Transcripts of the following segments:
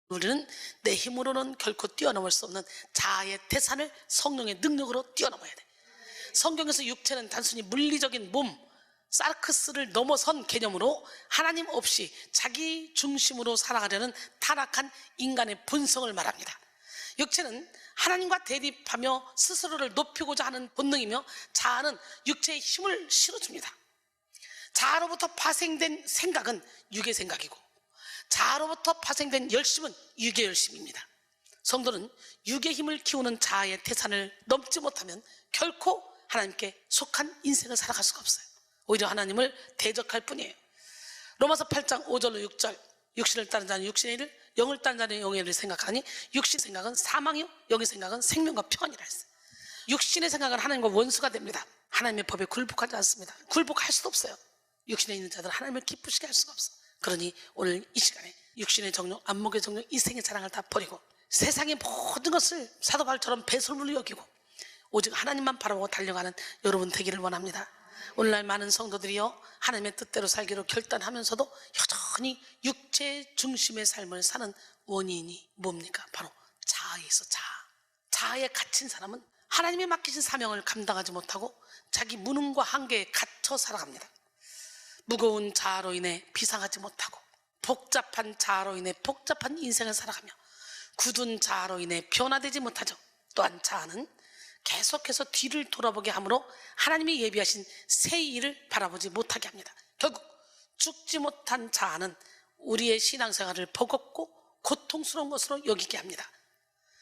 우리는 내 힘으로는 결코 뛰어넘을 수 없는 자아의 태산을 성령의 능력으로 뛰어넘어야 돼. 성경에서 육체는 단순히 물리적인 몸, 사르크스를 넘어선 개념으로 하나님 없이 자기 중심으로 살아가려는 타락한 인간의 본성을 말합니다. 육체는 하나님과 대립하며 스스로를 높이고자 하는 본능이며, 자아는 육체의 힘을 실어줍니다. 자아로부터 파생된 생각은 육의 생각이고, 자아로부터 파생된 열심은 육의 열심입니다. 성도는 육의 힘을 키우는 자아의 태산을 넘지 못하면 결코 하나님께 속한 인생을 살아갈 수가 없어요. 오히려 하나님을 대적할 뿐이에요. 로마서 8장 5절로 6절, 육신을 따른 자는 육신의 일을, 영을 따른 자는 영의 일을 생각하니 육신 생각은 사망이요 영의 생각은 생명과 평안이라 했어요. 육신의 생각은 하나님과 원수가 됩니다. 하나님의 법에 굴복하지 않습니다. 굴복할 수도 없어요. 육신에 있는 자들은 하나님을 기쁘시게 할 수가 없어. 그러니 오늘 이 시간에 육신의 정욕, 안목의 정욕, 이생의 자랑을 다 버리고 세상의 모든 것을 사도 바울처럼 배설물로 여기고 오직 하나님만 바라보고 달려가는 여러분 되기를 원합니다. 오늘날 많은 성도들이요, 하나님의 뜻대로 살기로 결단하면서도 여전히 육체 중심의 삶을 사는 원인이 뭡니까? 바로 자아에 있어. 자아에 갇힌 사람은 하나님이 맡기신 사명을 감당하지 못하고 자기 무능과 한계에 갇혀 살아갑니다. 무거운 자아로 인해 비상하지 못하고, 복잡한 자아로 인해 복잡한 인생을 살아가며, 굳은 자아로 인해 변화되지 못하죠. 또한 자아는 계속해서 뒤를 돌아보게 하므로 하나님이 예비하신 새 일을 바라보지 못하게 합니다. 결국 죽지 못한 자아는 우리의 신앙생활을 버겁고 고통스러운 것으로 여기게 합니다.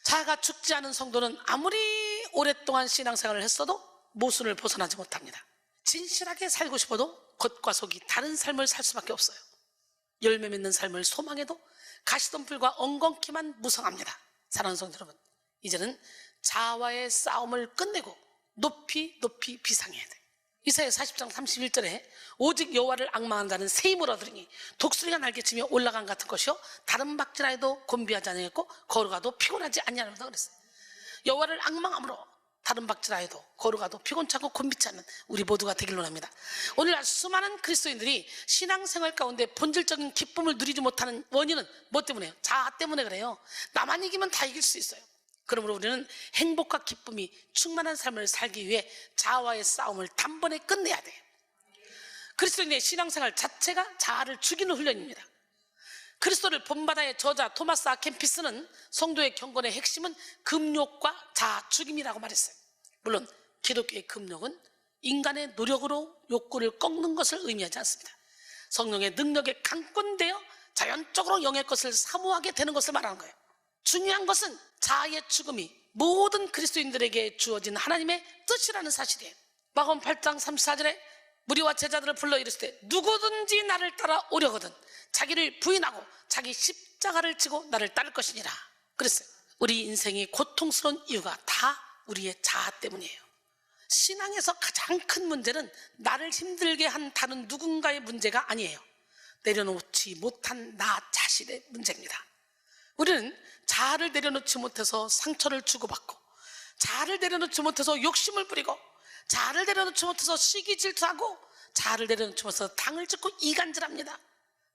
자아가 죽지 않은 성도는 아무리 오랫동안 신앙생활을 했어도 모순을 벗어나지 못합니다. 진실하게 살고 싶어도 겉과 속이 다른 삶을 살 수밖에 없어요. 열매 맺는 삶을 소망해도 가시덤불과 엉겅퀴만 무성합니다. 사랑하는 성도 여러분, 이제는 자아와의 싸움을 끝내고 높이 비상해야 돼. 이사야 40장 31절에 오직 여호와를 앙망한 자는 새 힘을 얻으리니 독수리가 날개치며 올라간 같은 것이요 다른 박질하여도 곤비하지 아니하겠고 걸어가도 피곤하지 아니하리라 그랬어요. 여호와를 앙망함으로 다른 박질하여도 걸어가도 피곤찮고 곤비치 않는 우리 모두가 되길 원합니다. 오늘날 수많은 그리스도인들이 신앙생활 가운데 본질적인 기쁨을 누리지 못하는 원인은 뭐 때문에요? 자아 때문에 그래요. 나만 이기면 다 이길 수 있어요. 그러므로 우리는 행복과 기쁨이 충만한 삶을 살기 위해 자아와의 싸움을 단번에 끝내야 돼요. 그리스도인의 신앙생활 자체가 자아를 죽이는 훈련입니다. 그리스도를 본받아의 저자 토마스 아 캠피스는 성도의 경건의 핵심은 금욕과 자아 죽임이라고 말했어요. 물론 기독교의 금욕은 인간의 노력으로 욕구를 꺾는 것을 의미하지 않습니다. 성령의 능력에 강권되어 자연적으로 영의 것을 사모하게 되는 것을 말하는 거예요. 중요한 것은 자아의 죽음이 모든 그리스도인들에게 주어진 하나님의 뜻이라는 사실이에요. 마가복음 8장 34절에 무리와 제자들을 불러 이르시되 누구든지 나를 따라 오려거든 자기를 부인하고 자기 십자가를 지고 나를 따를 것이니라 그랬어요. 우리 인생이 고통스러운 이유가 다 우리의 자아 때문이에요. 신앙에서 가장 큰 문제는 나를 힘들게 한 다른 누군가의 문제가 아니에요. 내려놓지 못한 나 자신의 문제입니다. 우리는 자아를 내려놓지 못해서 상처를 주고받고, 자아를 내려놓지 못해서 욕심을 부리고, 자아를 내려놓지 못해서 시기 질투하고, 자아를 내려놓지 못해서 당을 짓고 이간질합니다.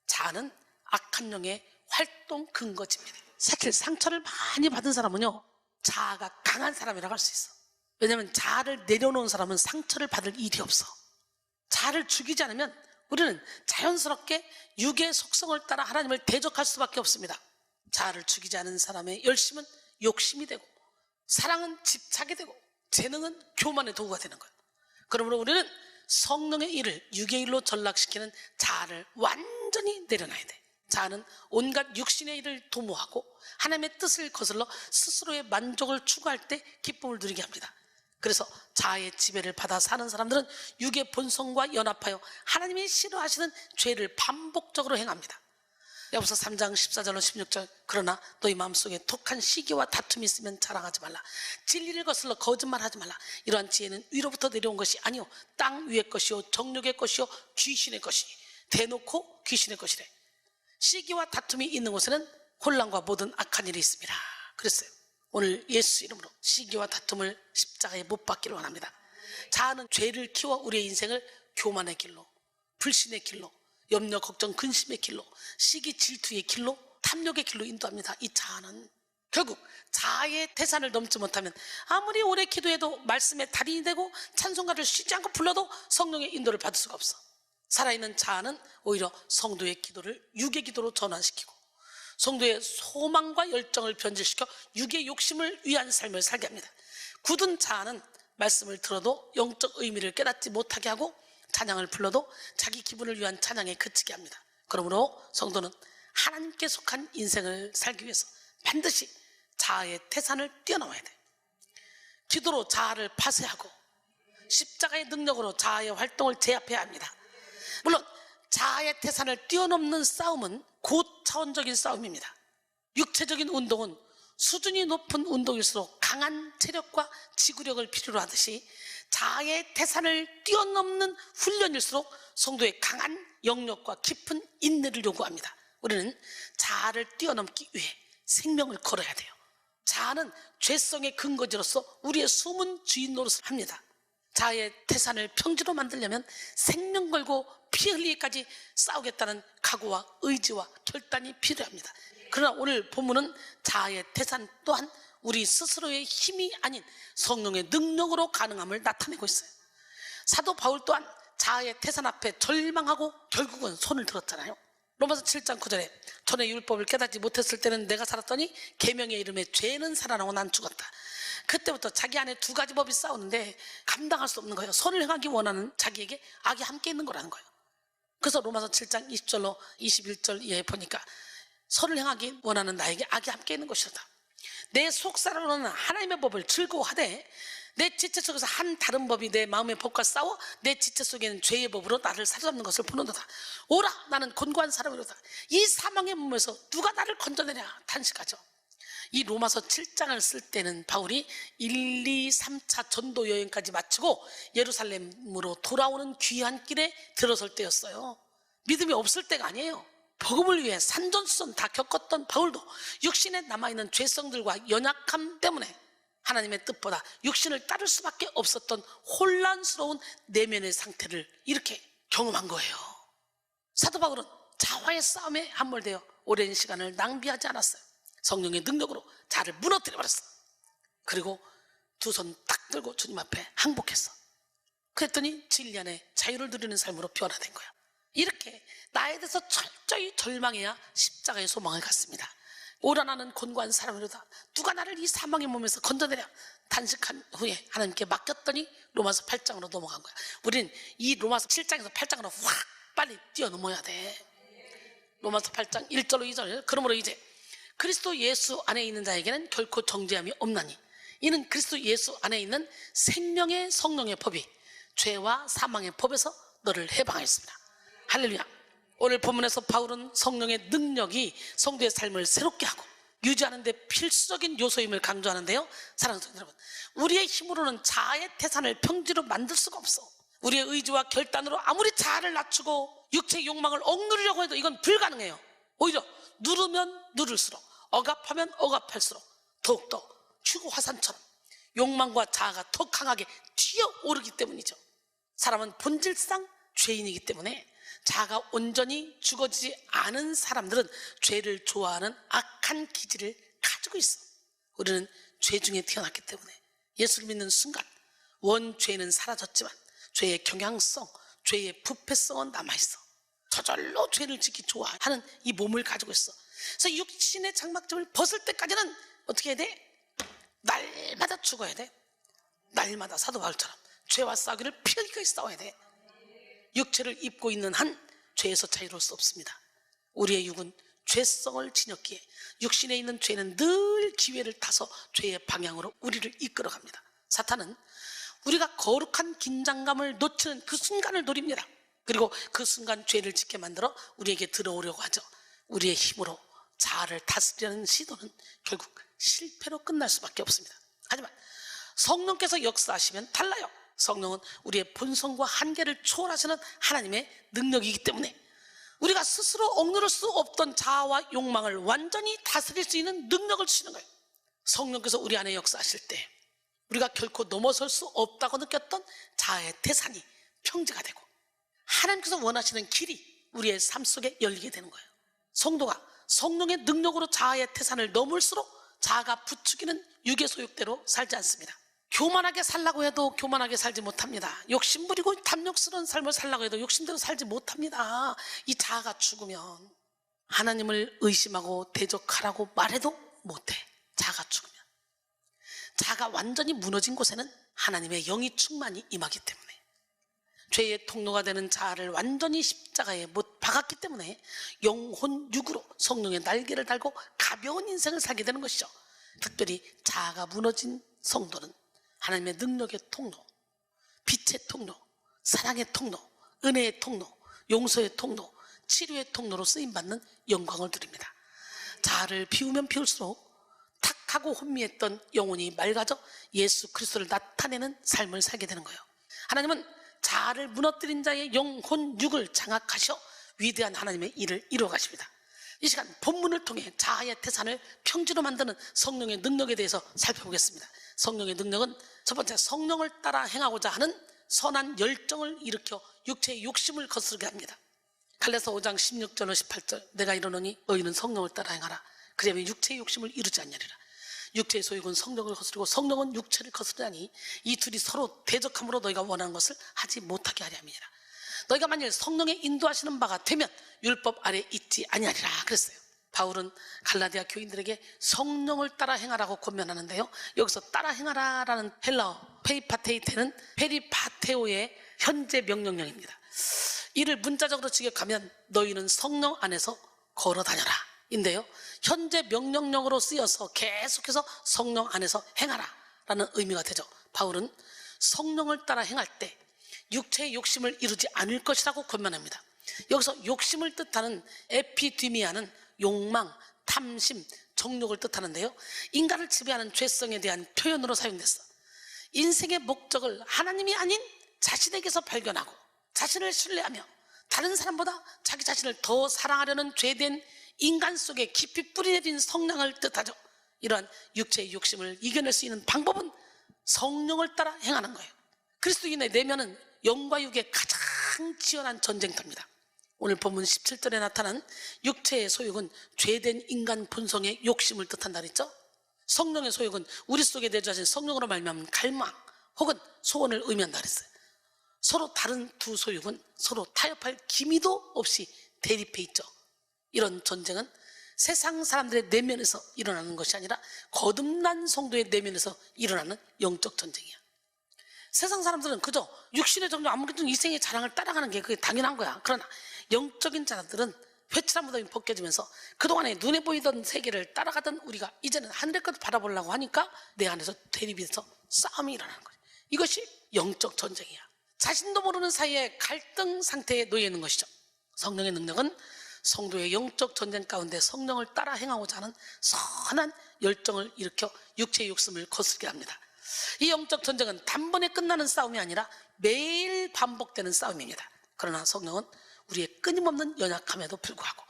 자아는 악한 영의 활동 근거지입니다. 사실 상처를 많이 받은 사람은요, 자아가 강한 사람이라고 할 수 있어. 왜냐하면 자아를 내려놓은 사람은 상처를 받을 일이 없어. 자아를 죽이지 않으면 우리는 자연스럽게 육의 속성을 따라 하나님을 대적할 수밖에 없습니다. 자아를 죽이지 않은 사람의 열심은 욕심이 되고, 사랑은 집착이 되고, 재능은 교만의 도구가 되는 거예요. 그러므로 우리는 성령의 일을 육의 일로 전락시키는 자아를 완전히 내려놔야 돼. 자아는 온갖 육신의 일을 도모하고 하나님의 뜻을 거슬러 스스로의 만족을 추구할 때 기쁨을 누리게 합니다. 그래서 자아의 지배를 받아 사는 사람들은 육의 본성과 연합하여 하나님이 싫어하시는 죄를 반복적으로 행합니다. 야고보서 3장 14절로 16절 그러나 너희 마음속에 독한 시기와 다툼이 있으면 자랑하지 말라. 진리를 거슬러 거짓말하지 말라. 이러한 지혜는 위로부터 내려온 것이 아니요 땅 위의 것이요 정욕의 것이요 귀신의 것이니 대놓고 귀신의 것이래. 시기와 다툼이 있는 곳에는 혼란과 모든 악한 일이 있습니다. 그랬어요. 오늘 예수 이름으로 시기와 다툼을 십자가에 못 박기를 원합니다. 자아는 죄를 키워 우리의 인생을 교만의 길로, 불신의 길로, 염려, 걱정, 근심의 길로, 시기, 질투의 길로, 탐욕의 길로 인도합니다. 이 자아는 결국 자아의 태산을 넘지 못하면 아무리 오래 기도해도 말씀의 달인이 되고 찬송가를 쉬지 않고 불러도 성령의 인도를 받을 수가 없어. 살아있는 자아는 오히려 성도의 기도를 육의 기도로 전환시키고 성도의 소망과 열정을 변질시켜 육의 욕심을 위한 삶을 살게 합니다. 굳은 자아는 말씀을 들어도 영적 의미를 깨닫지 못하게 하고 찬양을 불러도 자기 기분을 위한 찬양에 그치게 합니다. 그러므로 성도는 하나님께 속한 인생을 살기 위해서 반드시 자아의 태산을 뛰어넘어야 돼. 기도로 자아를 파쇄하고 십자가의 능력으로 자아의 활동을 제압해야 합니다. 물론 자아의 태산을 뛰어넘는 싸움은 고차원적인 싸움입니다. 육체적인 운동은 수준이 높은 운동일수록 강한 체력과 지구력을 필요로 하듯이 자아의 태산을 뛰어넘는 훈련일수록 성도의 강한 영역과 깊은 인내를 요구합니다. 우리는 자아를 뛰어넘기 위해 생명을 걸어야 돼요. 자아는 죄성의 근거지로서 우리의 숨은 주인 노릇을 합니다. 자아의 태산을 평지로 만들려면 생명 걸고 피 흘리기까지 싸우겠다는 각오와 의지와 결단이 필요합니다. 그러나 오늘 본문은 자아의 태산 또한 우리 스스로의 힘이 아닌 성령의 능력으로 가능함을 나타내고 있어요. 사도 바울 또한 자아의 태산 앞에 절망하고 결국은 손을 들었잖아요. 로마서 7장 9절에 전에 율법을 깨닫지 못했을 때는 내가 살았더니 계명의 이름에 죄는 살아나고 난 죽었다. 그때부터 자기 안에 두 가지 법이 싸우는데 감당할 수 없는 거예요. 선을 행하기 원하는 자기에게 악이 함께 있는 거라는 거예요. 그래서 로마서 7장 20절로 21절 이하에 보니까 선을 행하기 원하는 나에게 악이 함께 있는 것이다. 내 속사람으로는 하나님의 법을 즐거워하되 내 지체 속에서 한 다른 법이 내 마음의 법과 싸워 내 지체 속에는 죄의 법으로 나를 사로잡는 것을 보는도다. 오라 나는 곤고한 사람이로다. 이 사망의 몸에서 누가 나를 건져내랴 탄식하죠. 이 로마서 7장을 쓸 때는 바울이 1, 2, 3차 전도 여행까지 마치고 예루살렘으로 돌아오는 귀한 길에 들어설 때였어요. 믿음이 없을 때가 아니에요. 복음을 위해 산전수전 다 겪었던 바울도 육신에 남아있는 죄성들과 연약함 때문에 하나님의 뜻보다 육신을 따를 수밖에 없었던 혼란스러운 내면의 상태를 이렇게 경험한 거예요. 사도 바울은 자아의 싸움에 함몰되어 오랜 시간을 낭비하지 않았어요. 성령의 능력으로 자아를 무너뜨려 버렸어. 그리고 두 손 딱 들고 주님 앞에 항복했어. 그랬더니 진리 안에 자유를 누리는 삶으로 변화된 거야. 이렇게 나에 대해서 철저히 절망해야 십자가의 소망을 갖습니다. 오라 나는 곤고한 사람이로다. 누가 나를 이 사망의 몸에서 건져내랴 단식한 후에 하나님께 맡겼더니 로마서 8장으로 넘어간 거야. 우리는 이 로마서 7장에서 8장으로 확 빨리 뛰어넘어야 돼. 로마서 8장 1절로 2절 그러므로 이제 그리스도 예수 안에 있는 자에게는 결코 정죄함이 없나니 이는 그리스도 예수 안에 있는 생명의 성령의 법이 죄와 사망의 법에서 너를 해방하였습니다. 할렐루야. 오늘 본문에서 바울은 성령의 능력이 성도의 삶을 새롭게 하고 유지하는 데 필수적인 요소임을 강조하는데요. 사랑하는 성도 여러분, 우리의 힘으로는 자아의 태산을 평지로 만들 수가 없어. 우리의 의지와 결단으로 아무리 자아를 낮추고 육체의 욕망을 억누르려고 해도 이건 불가능해요. 오히려 누르면 누를수록 억압하면 억압할수록 더욱더 휴고 화산처럼 욕망과 자아가 더 강하게 튀어오르기 때문이죠. 사람은 본질상 죄인이기 때문에 자아가 온전히 죽어지지 않은 사람들은 죄를 좋아하는 악한 기질을 가지고 있어. 우리는 죄 중에 태어났기 때문에 예수를 믿는 순간 원죄는 사라졌지만 죄의 경향성, 죄의 부패성은 남아있어. 저절로 죄를 짓기 좋아하는 이 몸을 가지고 있어. 그래서 육신의 장막점을 벗을 때까지는 어떻게 해야 돼? 날마다 죽어야 돼. 날마다 사도 바울처럼 죄와 싸우기를 피하기까지 싸워야 돼. 육체를 입고 있는 한 죄에서 자유로울 수 없습니다. 우리의 육은 죄성을 지녔기에 육신에 있는 죄는 늘 기회를 타서 죄의 방향으로 우리를 이끌어갑니다. 사탄은 우리가 거룩한 긴장감을 놓치는 그 순간을 노립니다. 그리고 그 순간 죄를 짓게 만들어 우리에게 들어오려고 하죠. 우리의 힘으로 자아를 다스리려는 시도는 결국 실패로 끝날 수밖에 없습니다. 하지만 성령께서 역사하시면 달라요. 성령은 우리의 본성과 한계를 초월하시는 하나님의 능력이기 때문에 우리가 스스로 억누를 수 없던 자아와 욕망을 완전히 다스릴 수 있는 능력을 주시는 거예요. 성령께서 우리 안에 역사하실 때 우리가 결코 넘어설 수 없다고 느꼈던 자아의 태산이 평지가 되고 하나님께서 원하시는 길이 우리의 삶 속에 열리게 되는 거예요. 성도가 성령의 능력으로 자아의 태산을 넘을수록 자아가 부추기는 육의 소욕대로 살지 않습니다. 교만하게 살라고 해도 교만하게 살지 못합니다. 욕심 부리고 탐욕스러운 삶을 살라고 해도 욕심대로 살지 못합니다. 이 자아가 죽으면 하나님을 의심하고 대적하라고 말해도 못해. 자아가 죽으면. 자아가 완전히 무너진 곳에는 하나님의 영이 충만히 임하기 때문에 죄의 통로가 되는 자아를 완전히 십자가에 못 박았기 때문에 영혼 육으로 성령의 날개를 달고 가벼운 인생을 살게 되는 것이죠. 특별히 자아가 무너진 성도는 하나님의 능력의 통로, 빛의 통로, 사랑의 통로, 은혜의 통로, 용서의 통로, 치료의 통로로 쓰임받는 영광을 드립니다. 자아를 비우면 비울수록 탁하고 혼미했던 영혼이 맑아져 예수 그리스도를 나타내는 삶을 살게 되는 거예요. 하나님은 자아를 무너뜨린 자의 영혼 육을 장악하셔 위대한 하나님의 일을 이루어 가십니다. 이 시간 본문을 통해 자아의 태산을 평지로 만드는 성령의 능력에 대해서 살펴보겠습니다. 성령의 능력은 첫 번째, 성령을 따라 행하고자 하는 선한 열정을 일으켜 육체의 욕심을 거스르게 합니다. 갈라디아서 5장 16절로 18절, 내가 이르노니 너희는 성령을 따라 행하라. 그러면 육체의 욕심을 이루지 않느니라. 육체의 소욕은 성령을 거스르고 성령은 육체를 거스르니 이 둘이 서로 대적함으로 너희가 원하는 것을 하지 못하게 하려 함이니라. 너희가 만일 성령의 인도하시는 바가 되면 율법 아래 있지 아니하리라 그랬어요. 바울은 갈라디아 교인들에게 성령을 따라 행하라고 권면하는데요, 여기서 따라 행하라라는 헬라어 페리파테이테는 페리파테오의 현재 명령형입니다. 이를 문자적으로 직역하면 너희는 성령 안에서 걸어 다녀라 인데요, 현재 명령형으로 쓰여서 계속해서 성령 안에서 행하라 라는 의미가 되죠. 바울은 성령을 따라 행할 때 육체의 욕심을 이루지 않을 것이라고 권면합니다. 여기서 욕심을 뜻하는 에피디미아는 욕망, 탐심, 정욕을 뜻하는데요, 인간을 지배하는 죄성에 대한 표현으로 사용됐어. 인생의 목적을 하나님이 아닌 자신에게서 발견하고 자신을 신뢰하며 다른 사람보다 자기 자신을 더 사랑하려는 죄된 인간 속에 깊이 뿌리내린 성량을 뜻하죠. 이러한 육체의 욕심을 이겨낼 수 있는 방법은 성령을 따라 행하는 거예요. 그리스도인의 내면은 영과 육의 가장 치열한 전쟁터입니다. 오늘 본문 17절에 나타난 육체의 소욕은 죄된 인간 본성의 욕심을 뜻한다 그랬죠. 성령의 소욕은 우리 속에 내주하신 성령으로 말미암은 갈망 혹은 소원을 의미한다 그랬어요. 서로 다른 두 소욕은 서로 타협할 기미도 없이 대립해 있죠. 이런 전쟁은 세상 사람들의 내면에서 일어나는 것이 아니라 거듭난 성도의 내면에서 일어나는 영적 전쟁이야. 세상 사람들은 그저 육신의 정욕, 아무래도 이생의 자랑을 따라가는 게 그게 당연한 거야. 그러나 영적인 자들은 회칠한 무덤이 벗겨지면서 그동안에 눈에 보이던 세계를 따라가던 우리가 이제는 하늘의 것을 바라보려고 하니까 내 안에서 대립이 돼서 싸움이 일어나는 거야. 이것이 영적 전쟁이야. 자신도 모르는 사이에 갈등 상태에 놓여 있는 것이죠. 성령의 능력은 성도의 영적 전쟁 가운데 성령을 따라 행하고자 하는 선한 열정을 일으켜 육체의 욕심을 거스르게 합니다. 이 영적 전쟁은 단번에 끝나는 싸움이 아니라 매일 반복되는 싸움입니다. 그러나 성령은 우리의 끊임없는 연약함에도 불구하고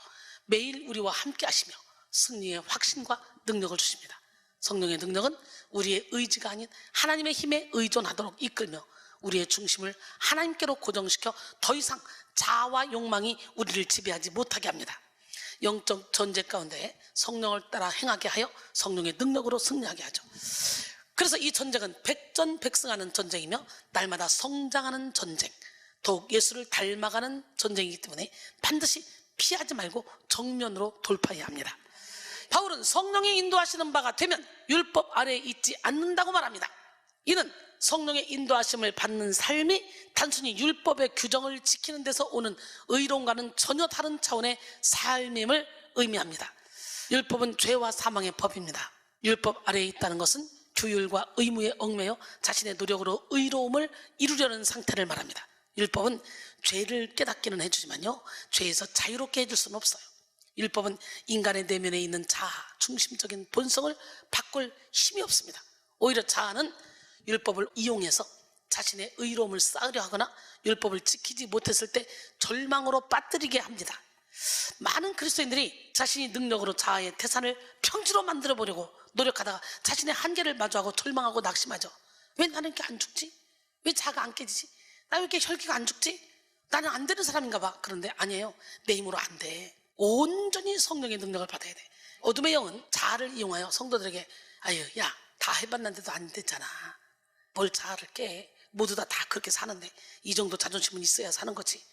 매일 우리와 함께 하시며 승리의 확신과 능력을 주십니다. 성령의 능력은 우리의 의지가 아닌 하나님의 힘에 의존하도록 이끌며 우리의 중심을 하나님께로 고정시켜 더 이상 자아와 욕망이 우리를 지배하지 못하게 합니다. 영적 전쟁 가운데 성령을 따라 행하게 하여 성령의 능력으로 승리하게 하죠. 그래서 이 전쟁은 백전백승하는 전쟁이며 날마다 성장하는 전쟁, 더욱 예수를 닮아가는 전쟁이기 때문에 반드시 피하지 말고 정면으로 돌파해야 합니다. 바울은 성령이 인도하시는 바가 되면 율법 아래에 있지 않는다고 말합니다. 이는 성령의 인도하심을 받는 삶이 단순히 율법의 규정을 지키는 데서 오는 의로움과는 전혀 다른 차원의 삶임을 의미합니다. 율법은 죄와 사망의 법입니다. 율법 아래에 있다는 것은 규율과 의무에 얽매여 자신의 노력으로 의로움을 이루려는 상태를 말합니다. 율법은 죄를 깨닫기는 해주지만요, 죄에서 자유롭게 해줄 수는 없어요. 율법은 인간의 내면에 있는 자아, 중심적인 본성을 바꿀 힘이 없습니다. 오히려 자아는 율법을 이용해서 자신의 의로움을 쌓으려 하거나 율법을 지키지 못했을 때 절망으로 빠뜨리게 합니다. 많은 그리스도인들이 자신이 능력으로 자아의 태산을 평지로 만들어 보려고 노력하다가 자신의 한계를 마주하고 절망하고 낙심하죠. 왜 나는 이렇게 안 죽지? 왜 자아가 안 깨지지? 나 왜 이렇게 혈기가 안 죽지? 나는 안 되는 사람인가 봐. 그런데 아니에요. 내 힘으로 안 돼. 온전히 성령의 능력을 받아야 돼. 어둠의 영은 자아를 이용하여 성도들에게 아유, 야, 다 해봤는데도 안 됐잖아. 뭘 자아를 깨? 모두 다 그렇게 사는데 이 정도 자존심은 있어야 사는 거지.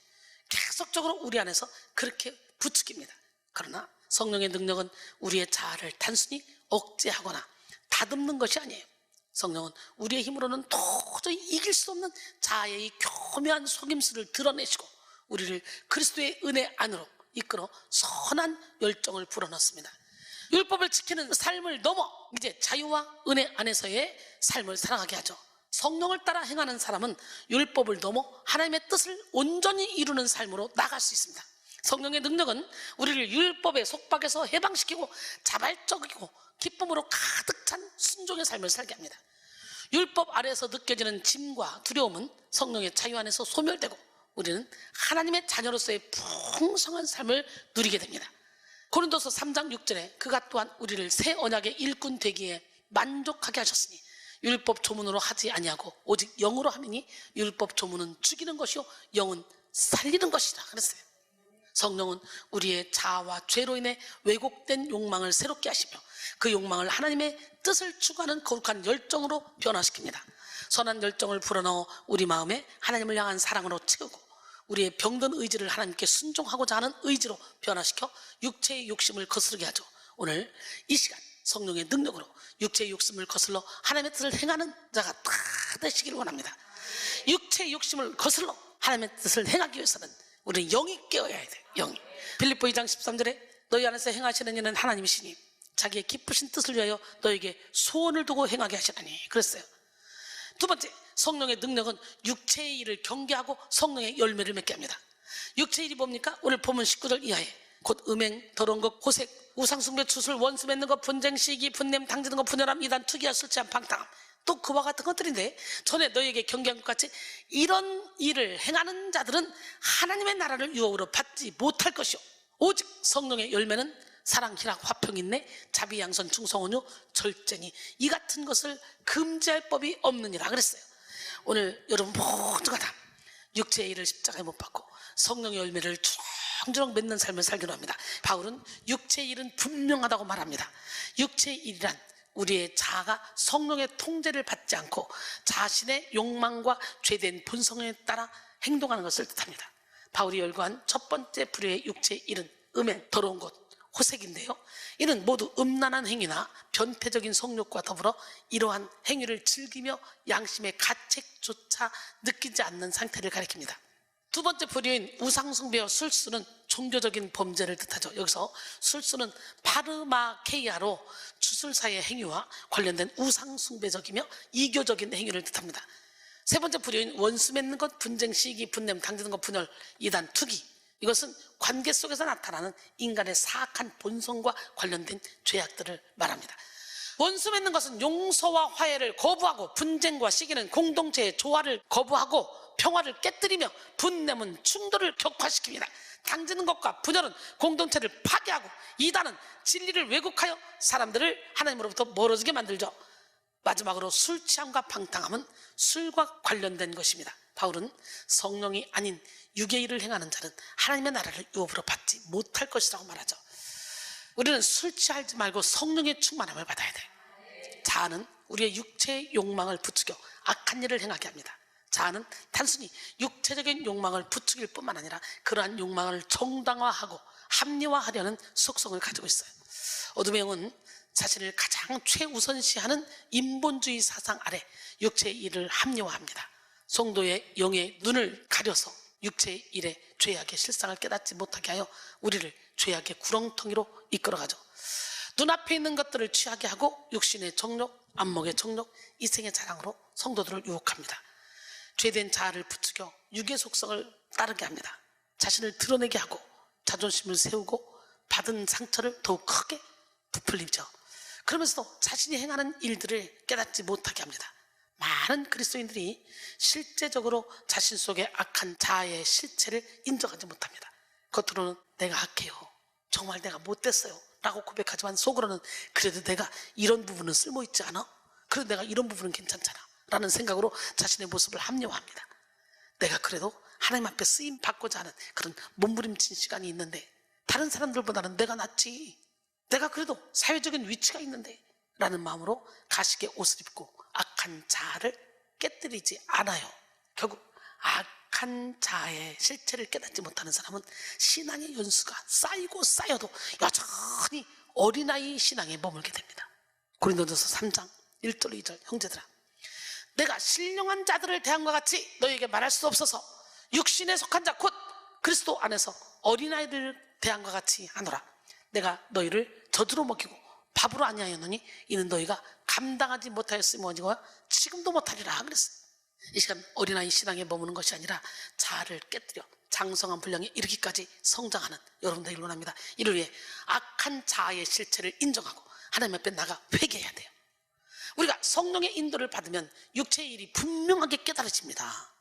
계속적으로 우리 안에서 그렇게 부추깁니다. 그러나 성령의 능력은 우리의 자아를 단순히 억제하거나 다듬는 것이 아니에요. 성령은 우리의 힘으로는 도저히 이길 수 없는 자아의 이 교묘한 속임수를 드러내시고 우리를 그리스도의 은혜 안으로 이끌어 선한 열정을 불어넣습니다. 율법을 지키는 삶을 넘어 이제 자유와 은혜 안에서의 삶을 살아가게 하죠. 성령을 따라 행하는 사람은 율법을 넘어 하나님의 뜻을 온전히 이루는 삶으로 나갈 수 있습니다. 성령의 능력은 우리를 율법의 속박에서 해방시키고 자발적이고 기쁨으로 가득 찬 순종의 삶을 살게 합니다. 율법 아래에서 느껴지는 짐과 두려움은 성령의 자유 안에서 소멸되고 우리는 하나님의 자녀로서의 풍성한 삶을 누리게 됩니다. 고린도서 3장 6절에 그가 또한 우리를 새 언약의 일꾼 되기에 만족하게 하셨으니 율법 조문으로 하지 아니하고 오직 영으로 하미니 율법 조문은 죽이는 것이요 영은 살리는 것이라 그랬어요. 성령은 우리의 자아와 죄로 인해 왜곡된 욕망을 새롭게 하시며 그 욕망을 하나님의 뜻을 추구하는 거룩한 열정으로 변화시킵니다. 선한 열정을 불어넣어 우리 마음에 하나님을 향한 사랑으로 채우고 우리의 병든 의지를 하나님께 순종하고자 하는 의지로 변화시켜 육체의 욕심을 거스르게 하죠. 오늘 이 시간 성령의 능력으로 육체의 욕심을 거슬러 하나님의 뜻을 행하는 자가 다 되시기를 원합니다. 육체의 욕심을 거슬러 하나님의 뜻을 행하기 위해서는 우리는 영이 깨어야 돼요. 영이. 빌립보 2장 13절에 너희 안에서 행하시는 이는 하나님이시니 자기의 기쁘신 뜻을 위하여 너에게 소원을 두고 행하게 하시나니 그랬어요. 두 번째, 성령의 능력은 육체의 일을 경계하고 성령의 열매를 맺게 합니다. 육체의 일이 뭡니까? 오늘 본문 19절 이하에 곧 음행, 더러운 것, 고색, 우상숭배, 주술, 원수 맺는 것, 분쟁, 시기, 분냄, 당지는 것, 분열함, 이단, 투기와 술 취함, 방탕함, 또 그와 같은 것들인데 전에 너에게 경계한 것 같이 이런 일을 행하는 자들은 하나님의 나라를 유업으로 받지 못할 것이요 오직 성령의 열매는 사랑, 희락, 화평, 인내, 자비, 양선, 충성, 온유, 절제니 이 같은 것을 금지할 법이 없느니라 그랬어요. 오늘 여러분 모두가 다 육체의 일을 십자가에 못 박고 성령의 열매를 주렁주렁 맺는 삶을 살기로 합니다. 바울은 육체의 일은 분명하다고 말합니다. 육체의 일이란 우리의 자아가 성령의 통제를 받지 않고 자신의 욕망과 죄된 본성에 따라 행동하는 것을 뜻합니다. 바울이 열거한 첫 번째 부류의 육체의 일은 음행, 더러운 것, 호색인데요. 이는 모두 음란한 행위나 변태적인 성욕과 더불어 이러한 행위를 즐기며 양심의 가책조차 느끼지 않는 상태를 가리킵니다. 두 번째 부류인 우상숭배와 술수는 종교적인 범죄를 뜻하죠. 여기서 술수는 파르마케이아로 주술사의 행위와 관련된 우상숭배적이며 이교적인 행위를 뜻합니다. 세 번째 부류인 원수 맺는 것, 분쟁, 시기, 분냄, 당지는 것, 분열, 이단, 투기, 이것은 관계 속에서 나타나는 인간의 사악한 본성과 관련된 죄악들을 말합니다. 원수 맺는 것은 용서와 화해를 거부하고 분쟁과 시기는 공동체의 조화를 거부하고 평화를 깨뜨리며 분냄은 충돌을 격화시킵니다. 당지는 것과 분열은 공동체를 파괴하고 이단은 진리를 왜곡하여 사람들을 하나님으로부터 멀어지게 만들죠. 마지막으로 술 취함과 방탕함은 술과 관련된 것입니다. 바울은 성령이 아닌 육의 일을 행하는 자는 하나님의 나라를 유업으로 받지 못할 것이라고 말하죠. 우리는 술 취하지 말고 성령의 충만함을 받아야 돼. 자아는 우리의 육체의 욕망을 부추겨 악한 일을 행하게 합니다. 자아는 단순히 육체적인 욕망을 부추길 뿐만 아니라 그러한 욕망을 정당화하고 합리화하려는 속성을 가지고 있어요. 어둠의 영은 자신을 가장 최우선시하는 인본주의 사상 아래 육체의 일을 합리화합니다. 성도의 영의 눈을 가려서 육체의 일에 죄악의 실상을 깨닫지 못하게 하여 우리를 죄악의 구렁텅이로 이끌어가죠. 눈앞에 있는 것들을 취하게 하고 육신의 정욕, 안목의 정욕, 이생의 자랑으로 성도들을 유혹합니다. 죄된 자아를 부추겨 육의 속성을 따르게 합니다. 자신을 드러내게 하고 자존심을 세우고 받은 상처를 더욱 크게 부풀리죠. 그러면서도 자신이 행하는 일들을 깨닫지 못하게 합니다. 많은 그리스도인들이 실제적으로 자신 속에 악한 자아의 실체를 인정하지 못합니다. 겉으로는 내가 악해요, 정말 내가 못됐어요 라고 고백하지만 속으로는 그래도 내가 이런 부분은 쓸모있지 않아? 그래도 내가 이런 부분은 괜찮잖아 라는 생각으로 자신의 모습을 합리화합니다. 내가 그래도 하나님 앞에 쓰임 받고자 하는 그런 몸부림친 시간이 있는데 다른 사람들보다는 내가 낫지, 내가 그래도 사회적인 위치가 있는데 라는 마음으로 가식의 옷을 입고 악한 자아를 깨뜨리지 않아요. 결국 악한 자아의 실체를 깨닫지 못하는 사람은 신앙의 연수가 쌓이고 쌓여도 여전히 어린아이 신앙에 머물게 됩니다. 고린도전서 3장 1절 2절 형제들아, 내가 신령한 자들을 대함과 같이 너희에게 말할 수 없어서 육신에 속한 자 곧 그리스도 안에서 어린아이들을 대함과 같이 하노라. 내가 너희를 젖으로 먹이고 밥으로 아니하였느니 이는 너희가 감당하지 못하였으니 뭐니까 지금도 못하리라 그랬어요. 이 시간 어린아이 신앙에 머무는 것이 아니라 자아를 깨뜨려 장성한 분량에 이르기까지 성장하는 여러분들이 원합니다. 이를 위해 악한 자아의 실체를 인정하고 하나님 앞에 나가 회개해야 돼요. 우리가 성령의 인도를 받으면 육체의 일이 분명하게 깨달아집니다.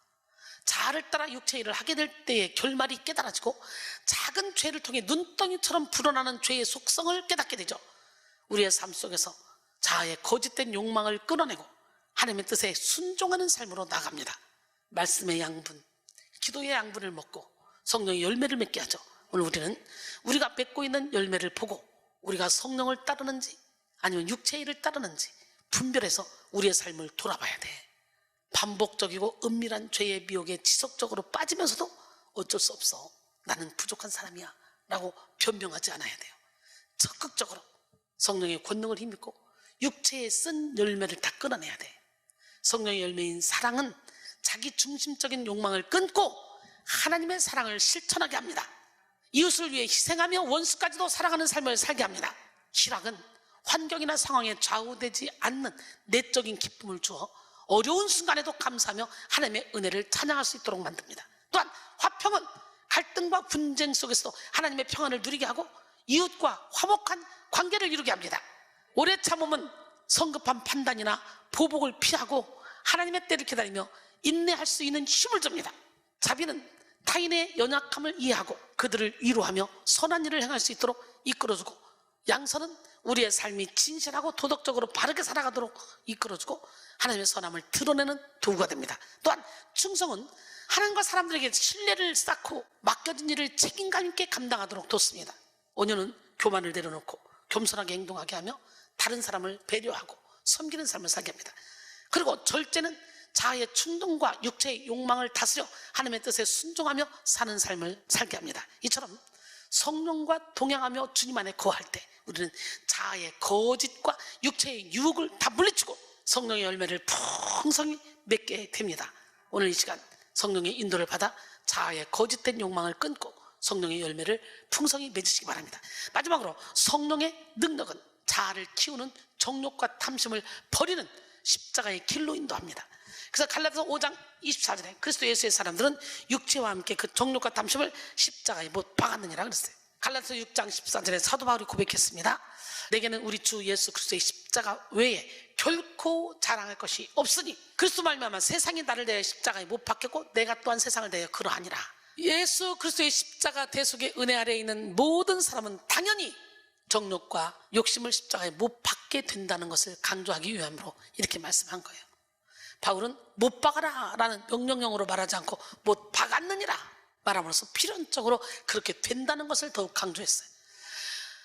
자아를 따라 육체의 일을 하게 될 때의 결말이 깨달아지고 작은 죄를 통해 눈덩이처럼 불어나는 죄의 속성을 깨닫게 되죠. 우리의 삶 속에서 자아의 거짓된 욕망을 끊어내고 하나님의 뜻에 순종하는 삶으로 나갑니다. 말씀의 양분, 기도의 양분을 먹고 성령의 열매를 맺게 하죠. 오늘 우리는 우리가 맺고 있는 열매를 보고 우리가 성령을 따르는지 아니면 육체의 일을 따르는지 분별해서 우리의 삶을 돌아봐야 돼. 반복적이고 은밀한 죄의 미혹에 지속적으로 빠지면서도 어쩔 수 없어, 나는 부족한 사람이야 라고 변명하지 않아야 돼요. 적극적으로 성령의 권능을 힘입고 육체에 쓴 열매를 다 끊어내야 돼. 성령의 열매인 사랑은 자기 중심적인 욕망을 끊고 하나님의 사랑을 실천하게 합니다. 이웃을 위해 희생하며 원수까지도 사랑하는 삶을 살게 합니다. 희락은 환경이나 상황에 좌우되지 않는 내적인 기쁨을 주어 어려운 순간에도 감사하며 하나님의 은혜를 찬양할 수 있도록 만듭니다. 또한 화평은 갈등과 분쟁 속에서도 하나님의 평안을 누리게 하고 이웃과 화목한 관계를 이루게 합니다. 오래 참음은 성급한 판단이나 보복을 피하고 하나님의 때를 기다리며 인내할 수 있는 힘을 줍니다. 자비는 타인의 연약함을 이해하고 그들을 위로하며 선한 일을 행할 수 있도록 이끌어주고, 양선은 우리의 삶이 진실하고 도덕적으로 바르게 살아가도록 이끌어주고 하나님의 선함을 드러내는 도구가 됩니다. 또한 충성은 하나님과 사람들에게 신뢰를 쌓고 맡겨진 일을 책임감 있게 감당하도록 돕습니다. 온유는 교만을 내려놓고 겸손하게 행동하게 하며 다른 사람을 배려하고 섬기는 삶을 살게 합니다. 그리고 절제는 자아의 충동과 육체의 욕망을 다스려 하나님의 뜻에 순종하며 사는 삶을 살게 합니다. 이처럼 성령과 동행하며 주님 안에 거할 때 우리는 자아의 거짓과 육체의 유혹을 다 물리치고 성령의 열매를 풍성히 맺게 됩니다. 오늘 이 시간 성령의 인도를 받아 자아의 거짓된 욕망을 끊고 성령의 열매를 풍성히 맺으시기 바랍니다. 마지막으로 성령의 능력은 자아를 키우는 정욕과 탐심을 버리는 십자가의 길로 인도합니다. 그래서 갈라디아서 5장 24절에 그리스도 예수의 사람들은 육체와 함께 그 정욕과 탐심을 십자가에 못 박았느니라 그랬어요. 갈라디아서 6장 14절에 사도 바울이 고백했습니다. 내게는 우리 주 예수 그리스도의 십자가 외에 결코 자랑할 것이 없으니 그리스도 말미암아 세상이 나를 대하여 십자가에 못 박혔고 내가 또한 세상을 대하여 그러하니라. 예수 그리스도의 십자가 대속의 은혜 아래에 있는 모든 사람은 당연히 정욕과 욕심을 십자가에 못 박게 된다는 것을 강조하기 위함으로 이렇게 말씀한 거예요. 바울은 못 박아라 라는 명령형으로 말하지 않고 못 박았느니라 말함으로써 필연적으로 그렇게 된다는 것을 더욱 강조했어요.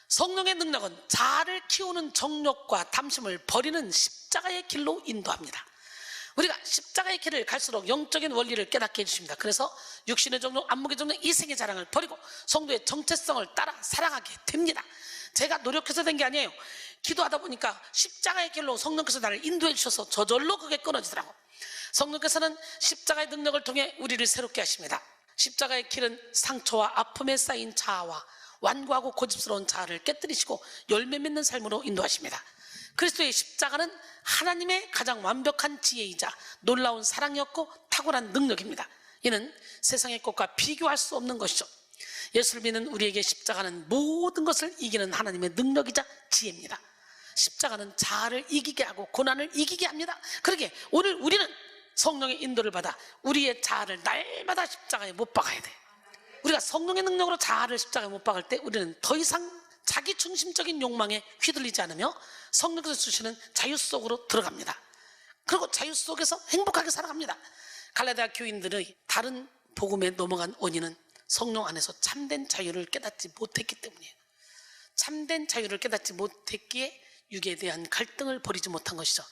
성령의 능력은 자아를 키우는 정욕과 탐심을 버리는 십자가의 길로 인도합니다. 우리가 십자가의 길을 갈수록 영적인 원리를 깨닫게 해주십니다. 그래서 육신의 정욕, 안목의 정욕, 이생의 자랑을 버리고 성도의 정체성을 따라 살아가게 됩니다. 제가 노력해서 된 게 아니에요. 기도하다 보니까 십자가의 길로 성령께서 나를 인도해 주셔서 저절로 그게 끊어지더라고. 성령께서는 십자가의 능력을 통해 우리를 새롭게 하십니다. 십자가의 길은 상처와 아픔에 쌓인 자아와 완고하고 고집스러운 자아를 깨뜨리시고 열매 맺는 삶으로 인도하십니다. 그리스도의 십자가는 하나님의 가장 완벽한 지혜이자 놀라운 사랑이었고 탁월한 능력입니다. 이는 세상의 것과 비교할 수 없는 것이죠. 예수를 믿는 우리에게 십자가는 모든 것을 이기는 하나님의 능력이자 지혜입니다. 십자가는 자아를 이기게 하고 고난을 이기게 합니다. 그러기에 오늘 우리는 성령의 인도를 받아 우리의 자아를 날마다 십자가에 못 박아야 돼. 우리가 성령의 능력으로 자아를 십자가에 못 박을 때 우리는 더 이상 자기 중심적인 욕망에 휘둘리지 않으며 성령께서 주시는 자유 속으로 들어갑니다. 그리고 자유 속에서 행복하게 살아갑니다. 갈라디아 교인들의 다른 복음에 넘어간 원인은 성령 안에서 참된 자유를 깨닫지 못했기 때문이에요. 참된 자유를 깨닫지 못했기에 육에 대한 갈등을 버리지 못한 것이죠.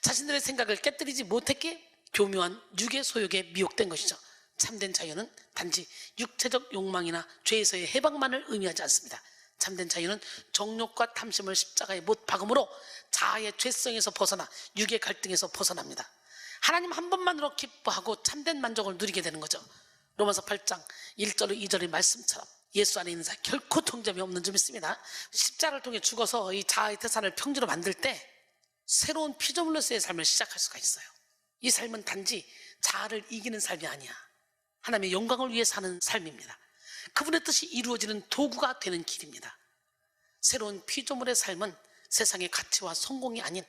자신들의 생각을 깨뜨리지 못했기에 교묘한 육의 소욕에 미혹된 것이죠. 참된 자유는 단지 육체적 욕망이나 죄에서의 해방만을 의미하지 않습니다. 참된 자유는 정욕과 탐심을 십자가에 못 박음으로 자아의 죄성에서 벗어나 육의 갈등에서 벗어납니다. 하나님 한 번만으로 기뻐하고 참된 만족을 누리게 되는 거죠. 로마서 8장 1절 2절의 말씀처럼 예수 안에 있는 자 결코 통점이 없는 줄 믿습니다. 십자가를 통해 죽어서 이 자아의 태산을 평지로 만들 때 새로운 피조물로서의 삶을 시작할 수가 있어요. 이 삶은 단지 자아를 이기는 삶이 아니야. 하나님의 영광을 위해 사는 삶입니다. 그분의 뜻이 이루어지는 도구가 되는 길입니다. 새로운 피조물의 삶은 세상의 가치와 성공이 아닌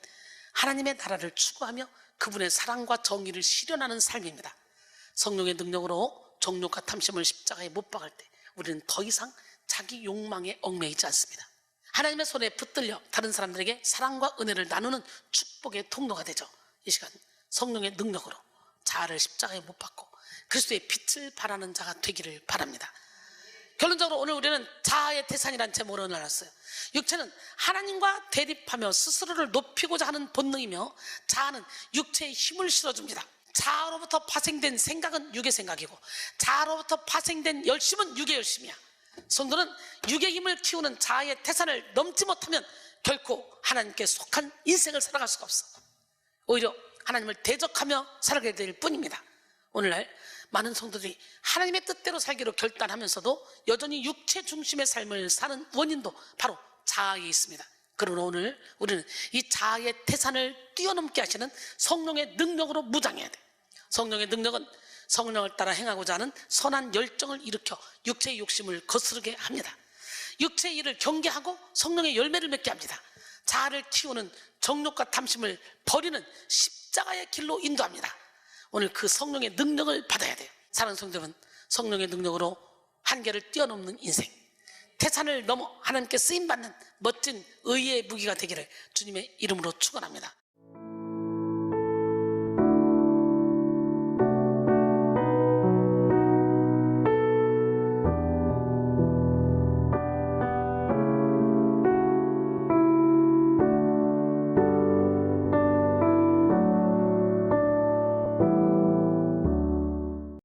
하나님의 나라를 추구하며 그분의 사랑과 정의를 실현하는 삶입니다. 성령의 능력으로 정욕과 탐심을 십자가에 못 박을 때 우리는 더 이상 자기 욕망에 얽매이지 않습니다. 하나님의 손에 붙들려 다른 사람들에게 사랑과 은혜를 나누는 축복의 통로가 되죠. 이 시간 성령의 능력으로 자아를 십자가에 못 박고 그리스도의 빛을 발하는 자가 되기를 바랍니다. 결론적으로 오늘 우리는 자아의 태산이라는 제목으로 나눴어요. 육체는 하나님과 대립하며 스스로를 높이고자 하는 본능이며 자아는 육체에 힘을 실어줍니다. 자아로부터 파생된 생각은 육의 생각이고 자아로부터 파생된 열심은 육의 열심이야. 성도는 육의 힘을 키우는 자아의 태산을 넘지 못하면 결코 하나님께 속한 인생을 살아갈 수가 없어. 오히려 하나님을 대적하며 살아가게 될 뿐입니다. 오늘날 많은 성도들이 하나님의 뜻대로 살기로 결단하면서도 여전히 육체 중심의 삶을 사는 원인도 바로 자아에 있습니다. 그러나 오늘 우리는 이 자아의 태산을 뛰어넘게 하시는 성령의 능력으로 무장해야 돼. 성령의 능력은 성령을 따라 행하고자 하는 선한 열정을 일으켜 육체의 욕심을 거스르게 합니다. 육체의 일을 경계하고 성령의 열매를 맺게 합니다. 자아를 키우는 정욕과 탐심을 버리는 십자가의 길로 인도합니다. 오늘 그 성령의 능력을 받아야 돼요. 사랑하는 성도들은 성령의 능력으로 한계를 뛰어넘는 인생, 태산을 넘어 하나님께 쓰임받는 멋진 의의 무기가 되기를 주님의 이름으로 축원합니다.